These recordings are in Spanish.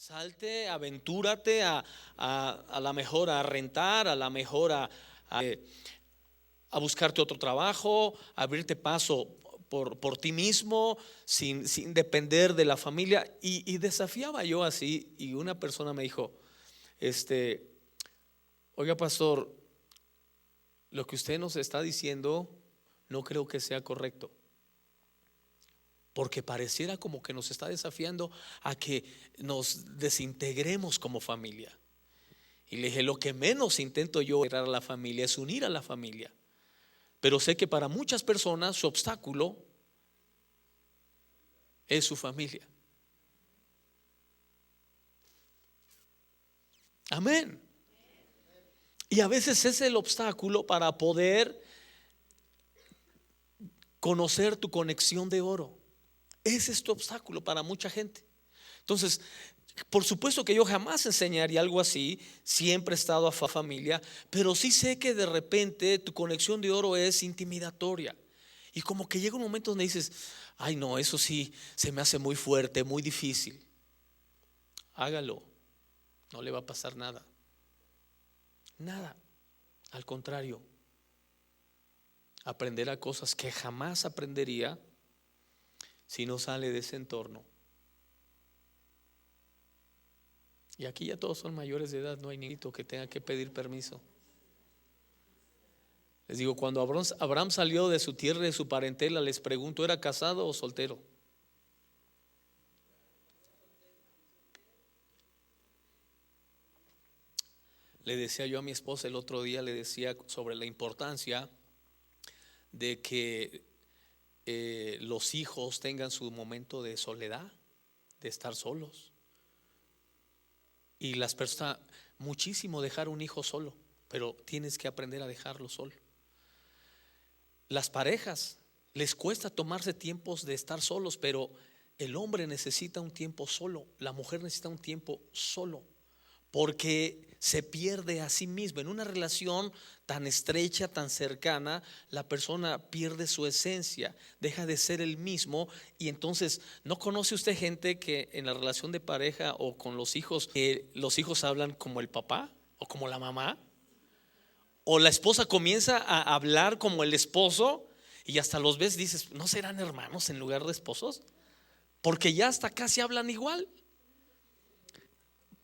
Salte, aventúrate a la mejor a rentar, a la mejor a buscarte otro trabajo, a abrirte paso por ti mismo, sin depender de la familia. Y desafiaba yo así, y una persona me dijo, este, oiga, pastor, lo que usted nos está diciendo no creo que sea correcto, porque pareciera como que nos está desafiando a que nos desintegremos como familia. Y le dije, lo que menos intento yo integrar a la familia es unir a la familia, pero sé que para muchas personas su obstáculo es su familia. Amén. Y a veces es el obstáculo para poder conocer tu conexión de oro. Ese es tu obstáculo para mucha gente. Entonces, por supuesto que yo jamás enseñaría algo así. Siempre he estado a familia, pero sí sé que de repente tu conexión de oro es intimidatoria. Y como que llega un momento donde dices, ay no, eso sí se me hace muy fuerte, muy difícil. Hágalo, no le va a pasar nada. Nada, al contrario, aprenderá cosas que jamás aprendería si no sale de ese entorno. Y aquí ya todos son mayores de edad, no hay niñito que tenga que pedir permiso. Les digo, cuando Abraham salió de su tierra y de su parentela, les pregunto, ¿era casado o soltero? Le decía yo a mi esposa el otro día, le decía sobre la importancia de que los hijos tengan su momento de soledad, de estar solos. Y las personas, muchísimo dejar un hijo solo, pero tienes que aprender a dejarlo solo. Las parejas les cuesta tomarse tiempos de estar solos, pero el hombre necesita un tiempo solo, la mujer necesita un tiempo solo, porque se pierde a sí mismo. En una relación tan estrecha, tan cercana, la persona pierde su esencia, deja de ser el mismo. Y entonces, ¿no conoce usted gente que en la relación de pareja o con los hijos, que los hijos hablan como el papá o como la mamá? O la esposa comienza a hablar como el esposo y hasta los ves, dices, ¿no serán hermanos en lugar de esposos? Porque ya hasta casi hablan igual.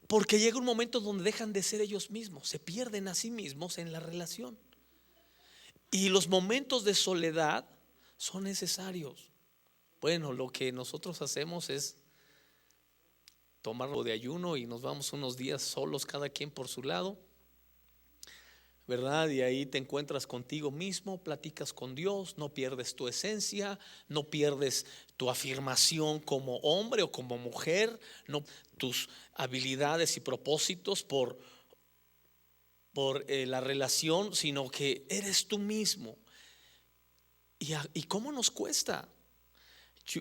Porque llega un momento donde dejan de ser ellos mismos, se pierden a sí mismos en la relación. Y los momentos de soledad son necesarios. Bueno, lo que nosotros hacemos es tomarlo de ayuno y nos vamos unos días solos, cada quien por su lado, ¿verdad? Y ahí te encuentras contigo mismo, platicas con Dios, no pierdes tu esencia, no pierdes tu afirmación como hombre o como mujer, no tus habilidades y propósitos por la relación, sino que eres tú mismo. ¿Y cómo nos cuesta?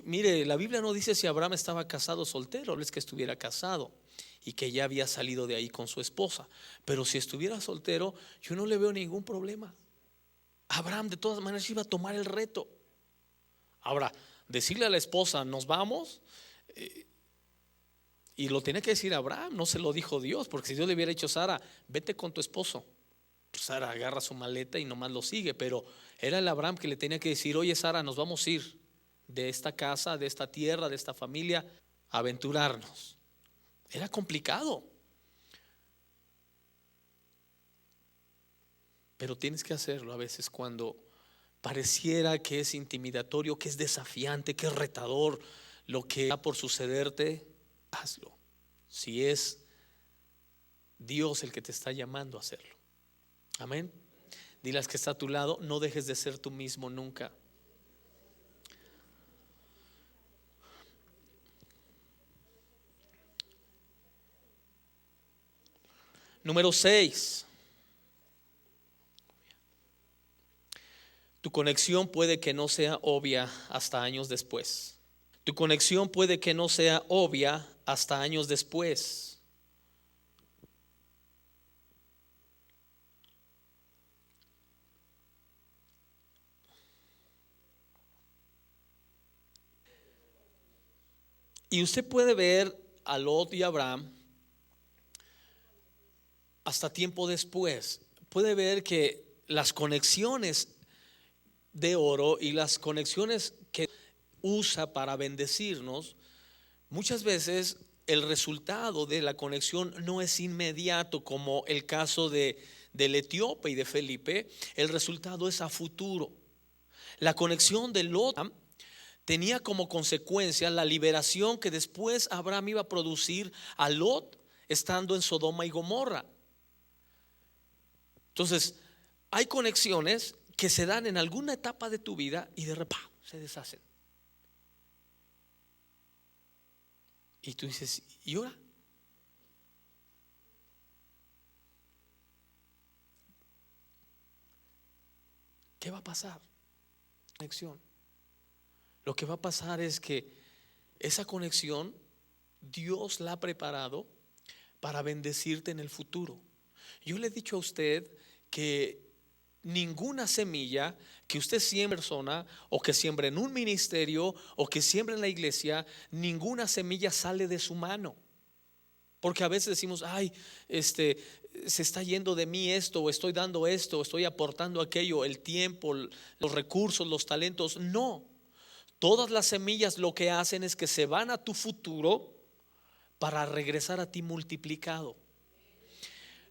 Mire, la Biblia no dice si Abraham estaba casado o soltero, no es que estuviera casado y que ya había salido de ahí con su esposa, pero si estuviera soltero, yo no le veo ningún problema. Abraham de todas maneras iba a tomar el reto. Ahora, decirle a la esposa, nos vamos, y lo tenía que decir Abraham, no se lo dijo Dios, porque si Dios le hubiera dicho, Sara, vete con tu esposo, pues Sara agarra su maleta y nomás lo sigue. Pero era el Abraham que le tenía que decir, oye Sara, nos vamos a ir de esta casa, de esta tierra, de esta familia, a aventurarnos. Era complicado, pero tienes que hacerlo a veces cuando pareciera que es intimidatorio, que es desafiante, que es retador lo que está por sucederte. Hazlo, si es Dios el que te está llamando a hacerlo. Amén. Diles que está a tu lado, no dejes de ser tú mismo nunca. Número 6. Tu conexión puede que no sea obvia hasta años después. Tu conexión puede que no sea obvia hasta años después. Y usted puede ver a Lot y Abraham, hasta tiempo después, puede ver que las conexiones de oro y las conexiones que usa para bendecirnos, muchas veces el resultado de la conexión no es inmediato, como el caso del etíope y de Felipe. El resultado es a futuro. La conexión de Lot tenía como consecuencia la liberación que después Abraham iba a producir a Lot estando en Sodoma y Gomorra. Entonces, hay conexiones que se dan en alguna etapa de tu vida y de repente se deshacen. Y tú dices, ¿y ahora? ¿Qué va a pasar? Conexión. Lo que va a pasar es que esa conexión Dios la ha preparado para bendecirte en el futuro. Yo le he dicho a usted que ninguna semilla que usted siembre en persona, o que siembre en un ministerio, o que siembre en la iglesia, ninguna semilla sale de su mano. Porque a veces decimos, ay, se está yendo de mí esto, o estoy dando esto, o estoy aportando aquello, el tiempo, los recursos, los talentos. No, todas las semillas lo que hacen es que se van a tu futuro para regresar a ti multiplicado.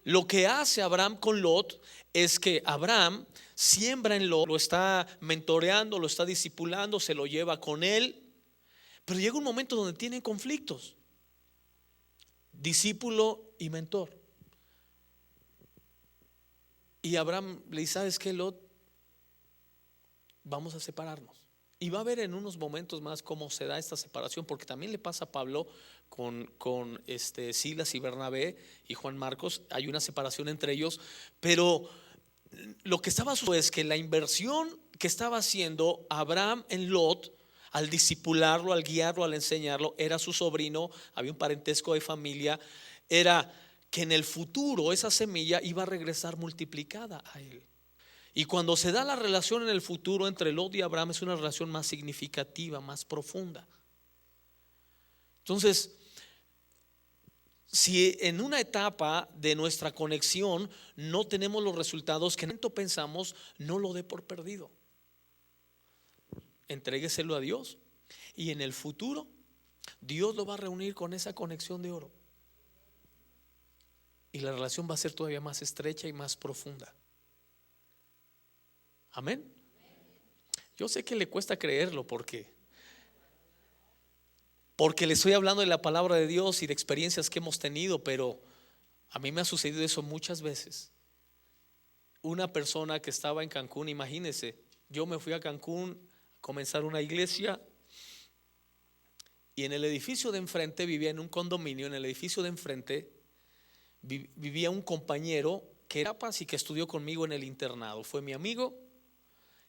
Lo que hace Abraham con Lot es que Abraham siembra en Lot, lo está mentoreando, lo está discipulando, se lo lleva con él, pero llega un momento donde tienen conflictos, discípulo y mentor. Y Abraham le dice, ¿sabes qué, Lot? Vamos a separarnos. Y va a ver en unos momentos más cómo se da esta separación, porque también le pasa a Pablo con Silas y Bernabé y Juan Marcos. Hay una separación entre ellos, pero lo que estaba sucediendo es que la inversión que estaba haciendo Abraham en Lot, al discipularlo, al guiarlo, al enseñarlo, era su sobrino, había un parentesco de familia, era que en el futuro esa semilla iba a regresar multiplicada a él. Y cuando se da la relación en el futuro entre Lot y Abraham, es una relación más significativa, más profunda. Entonces, si en una etapa de nuestra conexión no tenemos los resultados que en momento pensamos, no lo dé por perdido. Entrégueselo a Dios, y en el futuro Dios lo va a reunir con esa conexión de oro, y la relación va a ser todavía más estrecha y más profunda. Amén. Yo sé que le cuesta creerlo porque le estoy hablando de la palabra de Dios y de experiencias que hemos tenido, pero a mí me ha sucedido eso muchas veces. Una persona que estaba en Cancún, imagínense, yo me fui a Cancún a comenzar una iglesia, y en el edificio de enfrente, vivía en un condominio, en el edificio de enfrente vivía un compañero que era paz y que estudió conmigo en el internado, fue mi amigo,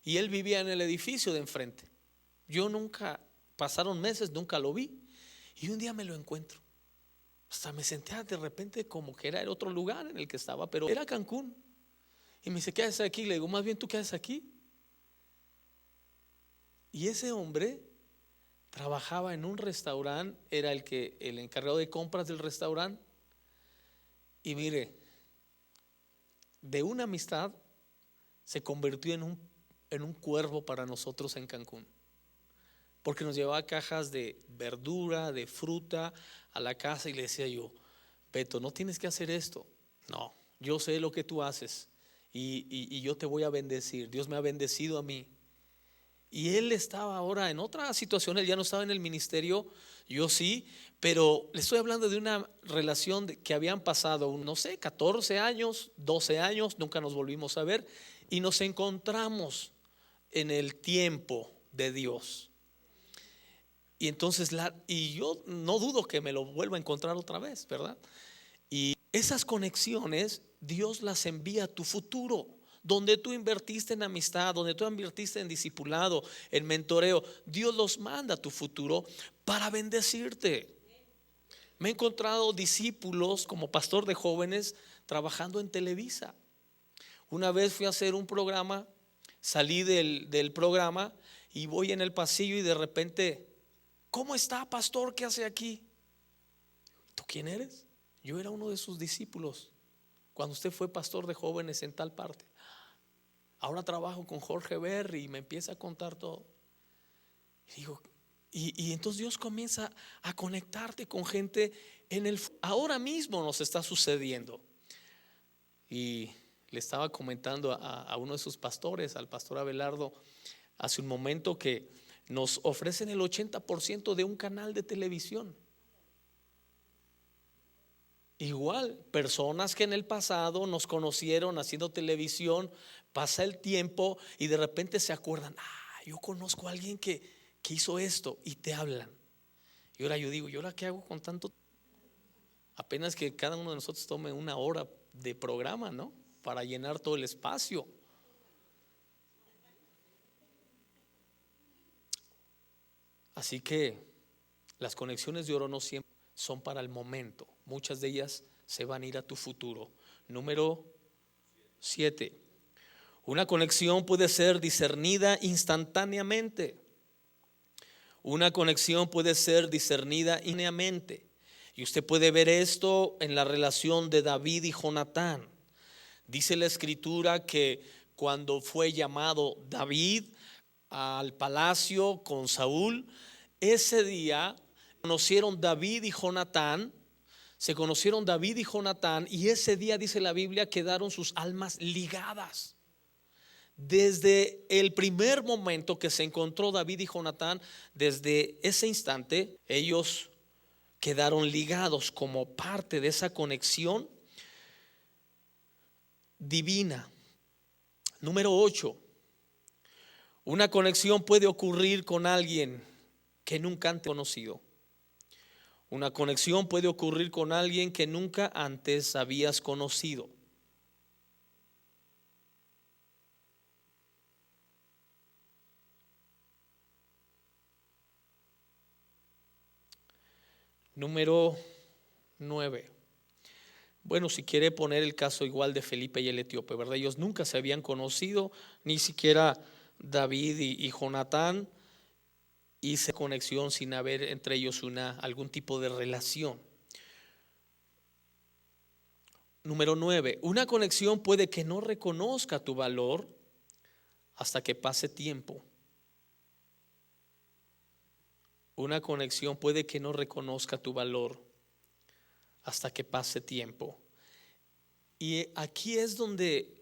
y él vivía en el edificio de enfrente. Yo nunca, pasaron meses, nunca lo vi, y un día me lo encuentro. Hasta me senté de repente como que era el otro lugar en el que estaba, pero era Cancún. Y me dice, ¿qué haces aquí? Le digo, más bien, ¿tú qué haces aquí? Y ese hombre trabajaba en un restaurante, era el encargado de compras del restaurante. Y mire, de una amistad se convirtió en un cuervo para nosotros en Cancún, porque nos llevaba cajas de verdura, de fruta a la casa, y le decía yo, Beto, no tienes que hacer esto. No, yo sé lo que tú haces, y yo te voy a bendecir. Dios me ha bendecido a mí. Y él estaba ahora en otra situación, él ya no estaba en el ministerio, yo sí, pero le estoy hablando de una relación que habían pasado, no sé, 14 años, 12 años, nunca nos volvimos a ver, y nos encontramos en el tiempo de Dios. Y entonces, y yo no dudo que me lo vuelva a encontrar otra vez, ¿verdad? Y esas conexiones Dios las envía a tu futuro. Donde tú invertiste en amistad, donde tú invertiste en discipulado, en mentoreo, Dios los manda a tu futuro para bendecirte. Me he encontrado discípulos como pastor de jóvenes trabajando en Televisa. Una vez fui a hacer un programa, salí del programa y voy en el pasillo, y de repente, ¿cómo está, pastor? ¿Qué hace aquí? ¿tú quién eres? Yo era uno de sus discípulos cuando usted fue pastor de jóvenes en tal parte. Ahora trabajo con Jorge Berry y me empieza a contar todo. Y digo, y entonces Dios comienza a conectarte con gente ahora mismo nos está sucediendo. Y le estaba comentando a uno de sus pastores, al pastor Abelardo, hace un momento, que nos ofrecen el 80% de un canal de televisión. Igual, personas que en el pasado nos conocieron haciendo televisión, pasa el tiempo y de repente se acuerdan, yo conozco a alguien que hizo esto, y te hablan. Y ahora yo digo, ¿y ahora qué hago con tanto? Apenas que cada uno de nosotros tome una hora de programa, ¿no? Para llenar todo el espacio. Así que las conexiones de oro no siempre son para el momento. Muchas de ellas se van a ir a tu futuro. Número 7. Una conexión puede ser discernida instantáneamente. Una conexión puede ser discernida instantáneamente. Y usted puede ver esto en la relación de David y Jonatán. Dice la escritura que cuando fue llamado David al palacio con Saúl, ese día se conocieron David y Jonatán, y ese día, dice la Biblia, quedaron sus almas ligadas. Desde el primer momento que se encontró David y Jonatán, desde ese instante ellos quedaron ligados como parte de esa conexión divina. Número 8. Una conexión puede ocurrir con alguien que nunca antes conocido. Una conexión puede ocurrir con alguien que nunca antes habías conocido. Número 9. Bueno, si quiere poner el caso igual de Felipe y el etíope, ¿verdad? Ellos nunca se habían conocido, ni siquiera David y Jonatán, hice conexión sin haber entre ellos algún tipo de relación. Número 9. Una conexión puede que no reconozca tu valor hasta que pase tiempo. Una conexión puede que no reconozca tu valor hasta que pase tiempo. Y aquí es donde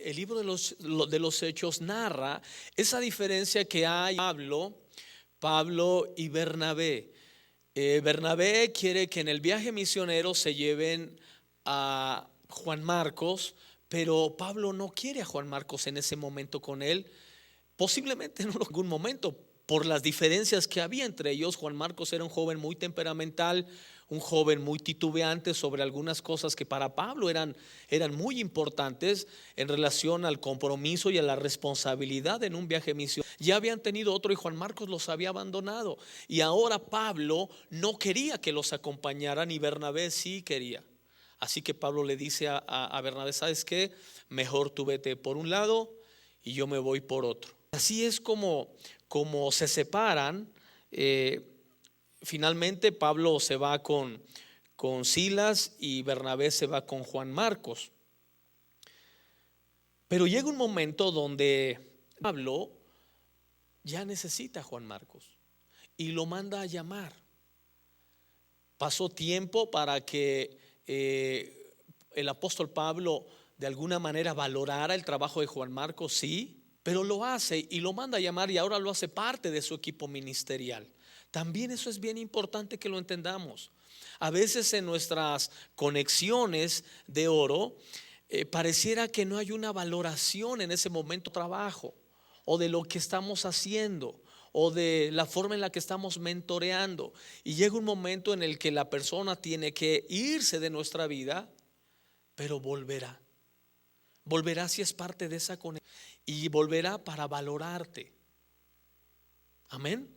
el libro de los Hechos narra esa diferencia que hay Pablo y Bernabé. Bernabé quiere que en el viaje misionero se lleven a Juan Marcos, pero Pablo no quiere a Juan Marcos en ese momento con él. Posiblemente en algún momento, por las diferencias que había entre ellos. Juan Marcos era un joven muy temperamental, un joven muy titubeante sobre algunas cosas que para Pablo eran muy importantes en relación al compromiso y a la responsabilidad en un viaje misionero. Ya habían tenido otro y Juan Marcos los había abandonado, y ahora Pablo no quería que los acompañaran, y Bernabé sí quería. Así que Pablo le dice a Bernabé, ¿sabes qué? Mejor tú vete por un lado y yo me voy por otro. Así es como se separan. Finalmente Pablo se va con Silas y Bernabé se va con Juan Marcos. Pero llega un momento donde Pablo ya necesita a Juan Marcos y lo manda a llamar. Pasó tiempo para que el apóstol Pablo de alguna manera valorara el trabajo de Juan Marcos, sí, pero lo hace y lo manda a llamar, y ahora lo hace parte de su equipo ministerial. También eso es bien importante que lo entendamos. A veces en nuestras conexiones de oro pareciera que no hay una valoración en ese momento de trabajo, o de lo que estamos haciendo, o de la forma en la que estamos mentoreando, y llega un momento en el que la persona tiene que irse de nuestra vida, pero volverá si es parte de esa conexión, y volverá para valorarte. Amén.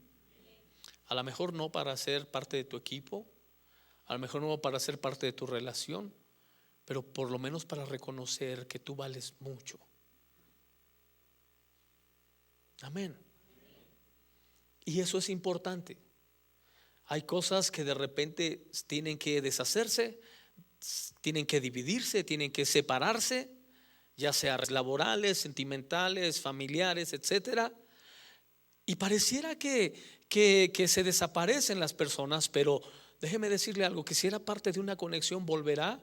A lo mejor no para ser parte de tu equipo, a lo mejor no para ser parte de tu relación, pero por lo menos para reconocer que tú vales mucho. Amén. Y eso es importante. Hay cosas que de repente tienen que deshacerse, tienen que dividirse, tienen que separarse, ya sea laborales, sentimentales, familiares, etcétera. Y pareciera que se desaparecen las personas, pero déjeme decirle algo, que si era parte de una conexión volverá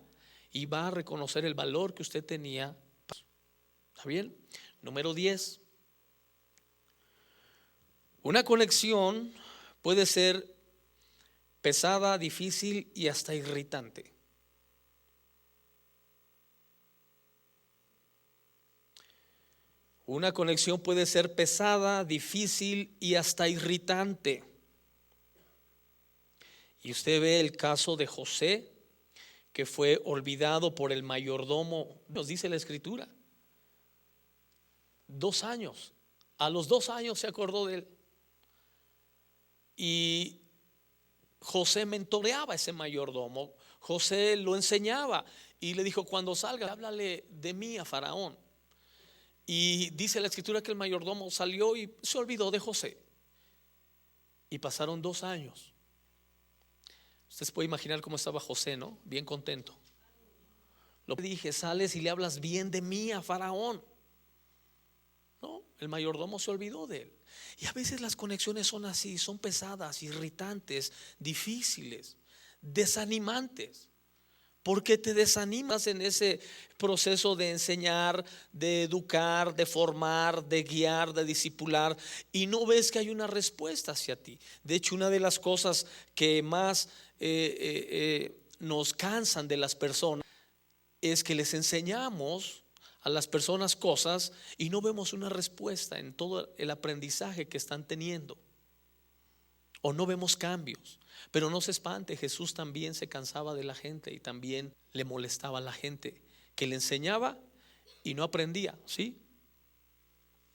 y va a reconocer el valor que usted tenía. ¿Está bien? Número 10. Una conexión puede ser pesada, difícil y hasta irritante. Una conexión puede ser pesada, difícil y hasta irritante. Y usted ve el caso de José, que fue olvidado por el mayordomo, nos dice la escritura. 2 años. A los 2 años se acordó de él. Y José mentoreaba a ese mayordomo. José lo enseñaba y le dijo: cuando salga, háblale de mí a Faraón. Y dice la escritura que el mayordomo salió y se olvidó de José. Y pasaron 2 años. Usted se puede imaginar cómo estaba José, ¿no? Bien contento. Lo dije: sales y le hablas bien de mí a Faraón. No, el mayordomo se olvidó de él. Y a veces las conexiones son así, son pesadas, irritantes, difíciles, desanimantes, porque te desanimas en ese proceso de enseñar, de educar, de formar, de guiar, de discipular, y no ves que hay una respuesta hacia ti. De hecho, una de las cosas que más nos cansan de las personas es que les enseñamos a las personas cosas y no vemos una respuesta en todo el aprendizaje que están teniendo, o no vemos cambios. Pero no se espante, Jesús también se cansaba de la gente y también le molestaba a la gente que le enseñaba y no aprendía, ¿sí?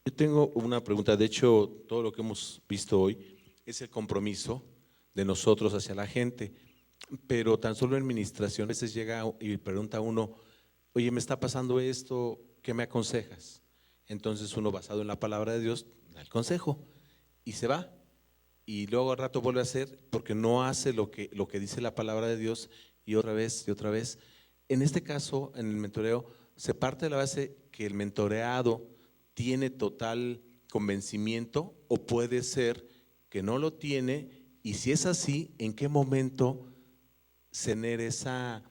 Yo tengo una pregunta. De hecho, todo lo que hemos visto hoy es el compromiso de nosotros hacia la gente, pero tan solo en administración a veces llega y pregunta a uno: oye, me está pasando esto, ¿qué me aconsejas? Entonces uno, basado en la palabra de Dios, da el consejo y se va, y luego al rato vuelve a hacer porque no hace lo que dice la palabra de Dios, y otra vez y otra vez. En este caso, en el mentoreo, se parte de la base que el mentoreado tiene total convencimiento, o puede ser que no lo tiene, y si es así, ¿en qué momento tener esa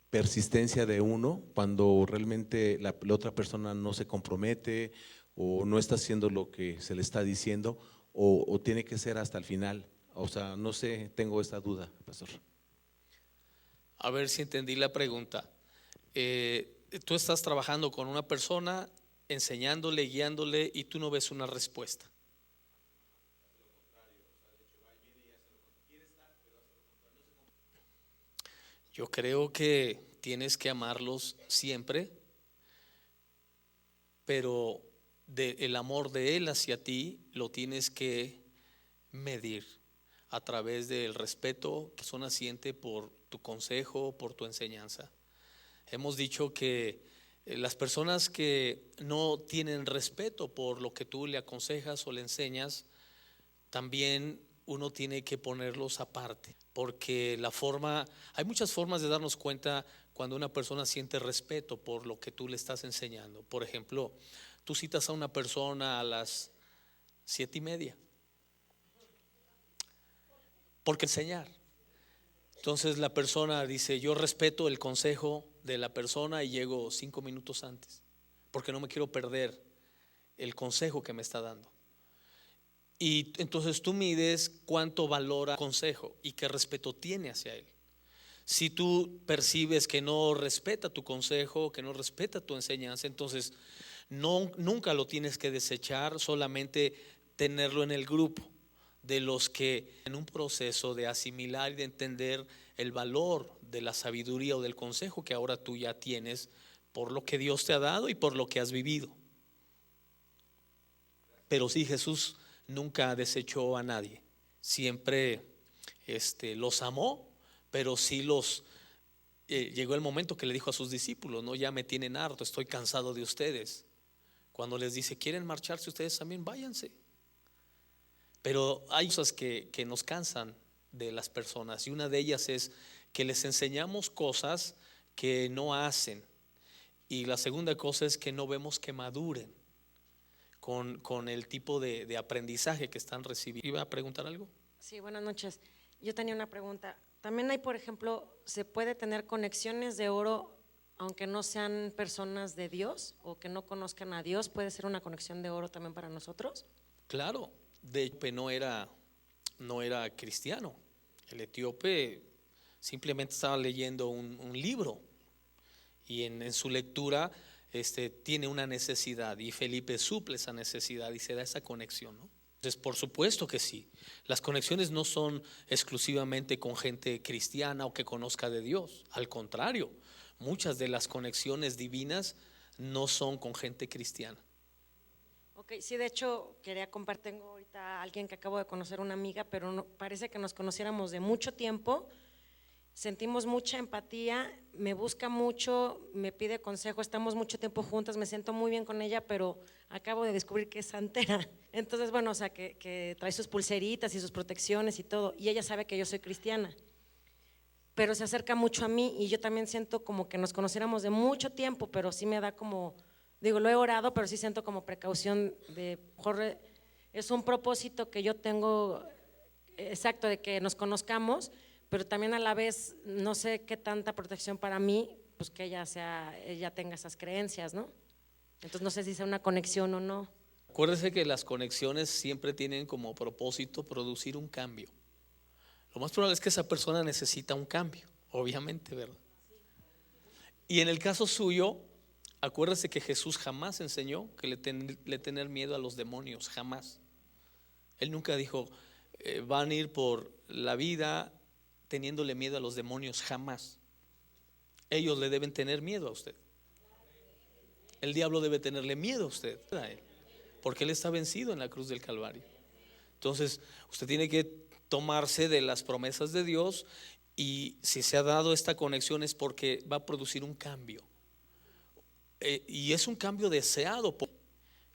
persistencia de uno cuando realmente la otra persona no se compromete o no está haciendo lo que se le está diciendo, o tiene que ser hasta el final? O sea, no sé, tengo esta duda, pastor. A ver si entendí la pregunta. Tú estás trabajando con una persona, enseñándole, guiándole, y tú no ves una respuesta. Yo creo que tienes que amarlos siempre, pero el amor de él hacia ti lo tienes que medir a través del respeto que persona siente por tu consejo, por tu enseñanza. Hemos dicho que las personas que no tienen respeto por lo que tú le aconsejas o le enseñas, también uno tiene que ponerlos aparte, porque hay muchas formas de darnos cuenta cuando una persona siente respeto por lo que tú le estás enseñando. Por ejemplo, tú citas a una persona a las 7:30, porque enseñar. Entonces la persona dice: yo respeto el consejo de la persona y llego 5 minutos antes, porque no me quiero perder el consejo que me está dando. Y entonces tú mides cuánto valora el consejo y qué respeto tiene hacia él. Si tú percibes que no respeta tu consejo, que no respeta tu enseñanza, entonces nunca lo tienes que desechar, solamente tenerlo en el grupo de los que en un proceso de asimilar y de entender el valor de la sabiduría o del consejo que ahora tú ya tienes por lo que Dios te ha dado y por lo que has vivido. Pero sí, Jesús nunca desechó a nadie, siempre los amó, pero sí llegó el momento que le dijo a sus discípulos: no, ya me tienen harto, estoy cansado de ustedes. Cuando les dice: quieren marcharse ustedes también, váyanse. Pero hay cosas que nos cansan de las personas, y una de ellas es que les enseñamos cosas que no hacen, y la segunda cosa es que no vemos que maduren con el tipo de aprendizaje que están recibiendo. ¿Iba a preguntar algo? Sí, buenas noches. Yo tenía una pregunta. También hay, por ejemplo, ¿se puede tener conexiones de oro aunque no sean personas de Dios o que no conozcan a Dios? ¿Puede ser una conexión de oro también para nosotros? Claro, de hecho no era cristiano. El etíope simplemente estaba leyendo un libro, y en su lectura tiene una necesidad, y Felipe suple esa necesidad y se da esa conexión, ¿no? Entonces, por supuesto que sí, las conexiones no son exclusivamente con gente cristiana o que conozca de Dios. Al contrario, muchas de las conexiones divinas no son con gente cristiana. Ok, sí, de hecho quería compartir, tengo ahorita a alguien que acabo de conocer, una amiga, pero no, parece que nos conociéramos de mucho tiempo, sentimos mucha empatía, me busca mucho, me pide consejo, estamos mucho tiempo juntas, me siento muy bien con ella, pero acabo de descubrir que es santera. Entonces, bueno, o sea, que trae sus pulseritas y sus protecciones y todo, y ella sabe que yo soy cristiana, pero se acerca mucho a mí y yo también siento como que nos conociéramos de mucho tiempo, pero sí me da como, digo, lo he orado, pero sí siento como precaución de, mejor es un propósito que yo tengo exacto de que nos conozcamos, pero también a la vez no sé qué tanta protección para mí, pues que ella tenga esas creencias, ¿no? Entonces no sé si sea una conexión o no. Acuérdese que las conexiones siempre tienen como propósito producir un cambio. Lo más probable es que esa persona necesita un cambio, obviamente, ¿verdad? Y en el caso suyo, acuérdese que Jesús jamás enseñó que le tener miedo a los demonios, jamás. Él nunca dijo, van a ir por la vida teniéndole miedo a los demonios, jamás. Ellos le deben tener miedo a usted. El diablo debe tenerle miedo a usted, a él, porque él está vencido en la cruz del Calvario. Entonces, usted tiene que tomarse de las promesas de Dios, y si se ha dado esta conexión es porque va a producir un cambio. Y es un cambio deseado,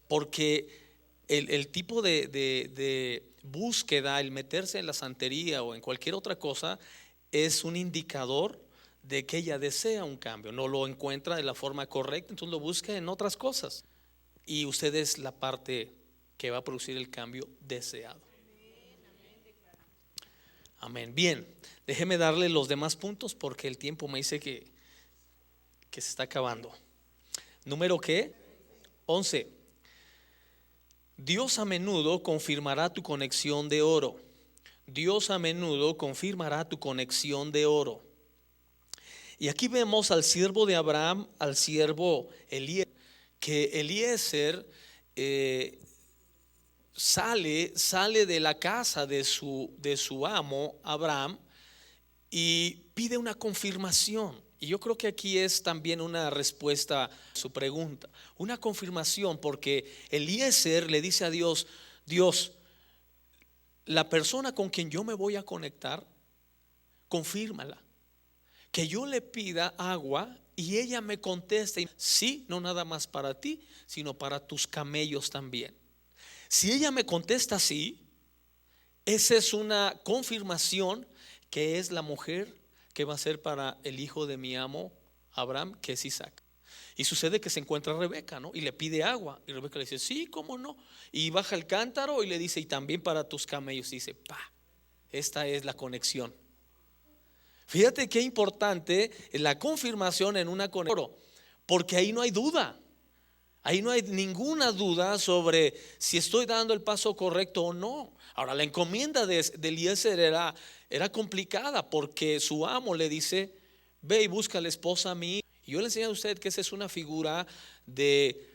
porque el tipo de búsqueda, el meterse en la santería o en cualquier otra cosa, es un indicador de que ella desea un cambio, no lo encuentra de la forma correcta, entonces lo busca en otras cosas, y usted es la parte que va a producir el cambio deseado. Amén. Bien, déjeme darle los demás puntos porque el tiempo me dice que se está acabando. Número ¿qué? 11. Dios a menudo confirmará tu conexión de oro. Dios a menudo confirmará tu conexión de oro. Y aquí vemos al siervo de Abraham, al siervo Eliezer, que Eliezer sale de la casa de su amo Abraham y pide una confirmación. Y yo creo que aquí es también una respuesta a su pregunta, una confirmación, porque Eliezer le dice a Dios: Dios, la persona con quien yo me voy a conectar, confírmala, que yo le pida agua y ella me conteste sí, no nada más para ti, sino para tus camellos también. Si ella me contesta sí, esa es una confirmación que es la mujer que va a ser para el hijo de mi amo Abraham, que es Isaac. Y sucede que se encuentra Rebeca, ¿no? Y le pide agua, y Rebeca le dice sí, cómo no, y baja el cántaro y le dice y también para tus camellos. Y dice, esta es la conexión. Fíjate qué importante la confirmación en una conexión, porque ahí no hay duda. Ahí no hay ninguna duda sobre si estoy dando el paso correcto o no. Ahora, la encomienda de Eliezer era complicada, porque su amo le dice: ve y busca la esposa a mí. Y yo le enseñé a usted que esa es una figura de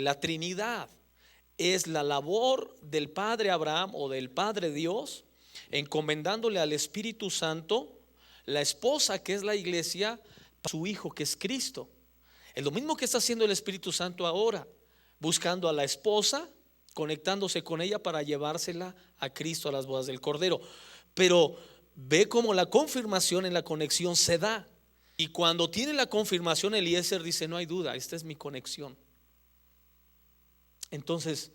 la Trinidad. Es la labor del Padre Abraham o del Padre Dios, encomendándole al Espíritu Santo la esposa, que es la iglesia, su hijo, que es Cristo. Es lo mismo que está haciendo el Espíritu Santo ahora, buscando a la esposa, conectándose con ella para llevársela a Cristo, a las bodas del Cordero. Pero ve cómo la confirmación en la conexión se da. Y cuando tiene la confirmación, Eliezer dice: no hay duda, esta es mi conexión. Entonces,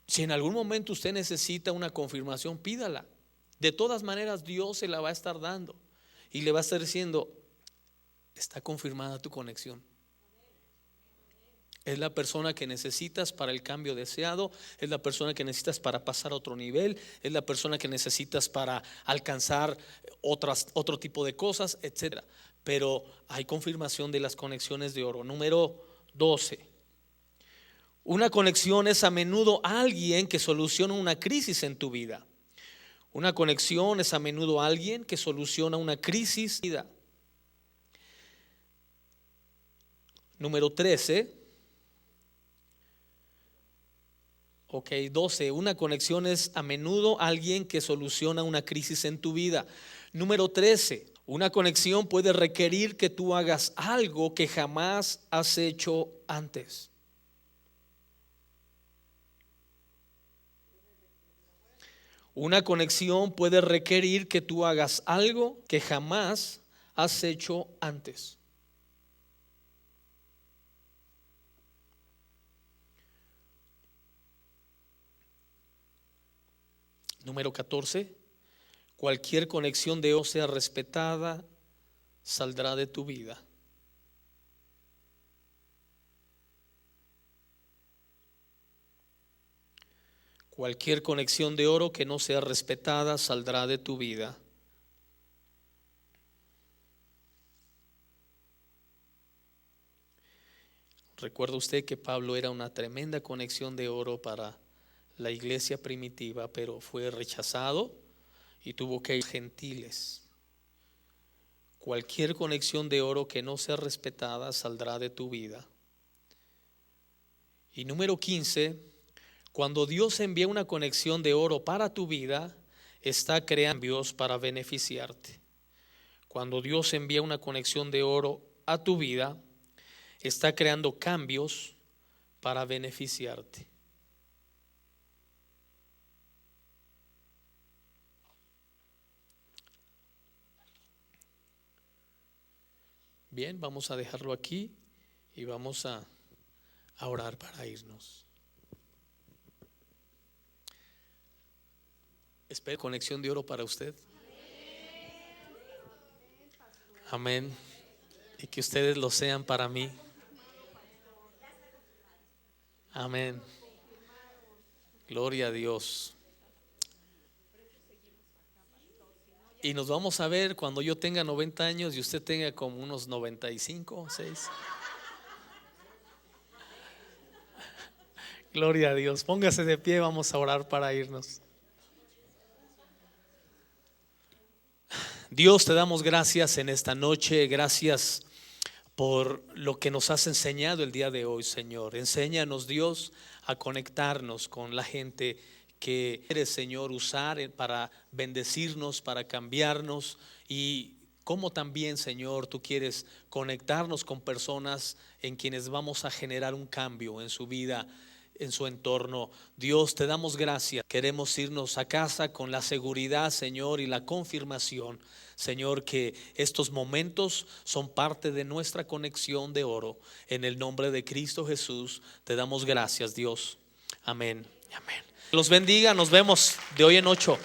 si en algún momento usted necesita una confirmación, pídala. De todas maneras Dios se la va a estar dando y le va a estar diciendo: está confirmada tu conexión. Es la persona que necesitas para el cambio deseado, es la persona que necesitas para pasar a otro nivel, es la persona que necesitas para alcanzar otro tipo de cosas, etcétera. Pero hay confirmación de las conexiones de oro. Número 12. Una conexión es a menudo alguien que soluciona una crisis en tu vida. Una conexión es a menudo alguien que soluciona una crisis en tu vida. Número 13. 12. Una conexión es a menudo alguien que soluciona una crisis en tu vida. Número 13. Una conexión puede requerir que tú hagas algo que jamás has hecho antes. Una conexión puede requerir que tú hagas algo que jamás has hecho antes. Número 14. Cualquier conexión de oro sea respetada, saldrá de tu vida. Cualquier conexión de oro que no sea respetada saldrá de tu vida. Recuerda usted que Pablo era una tremenda conexión de oro para la iglesia primitiva, pero fue rechazado y tuvo que ir a gentiles. Cualquier conexión de oro que no sea respetada saldrá de tu vida. Y número 15, cuando Dios envía una conexión de oro para tu vida, está creando cambios para beneficiarte. Cuando Dios envía una conexión de oro a tu vida, está creando cambios para beneficiarte. Bien, vamos a dejarlo aquí y vamos a orar para irnos. Espero conexión de oro para usted. Amén. Y que ustedes lo sean para mí. Amén. Gloria a Dios. Y nos vamos a ver cuando yo tenga 90 años y usted tenga como unos 95, 6. Gloria a Dios. Póngase de pie, vamos a orar para irnos. Dios, te damos gracias en esta noche. Gracias por lo que nos has enseñado el día de hoy, Señor. Enséñanos, Dios, a conectarnos con la gente que quieres, Señor, usar para bendecirnos, para cambiarnos, y como también, Señor, tú quieres conectarnos con personas en quienes vamos a generar un cambio en su vida, en su entorno. Dios, te damos gracias. Queremos irnos a casa con la seguridad, Señor, y la confirmación, Señor, que estos momentos son parte de nuestra conexión de oro. En el nombre de Cristo Jesús te damos gracias, Dios. Amén. Amén. Los bendiga, nos vemos de hoy en 8.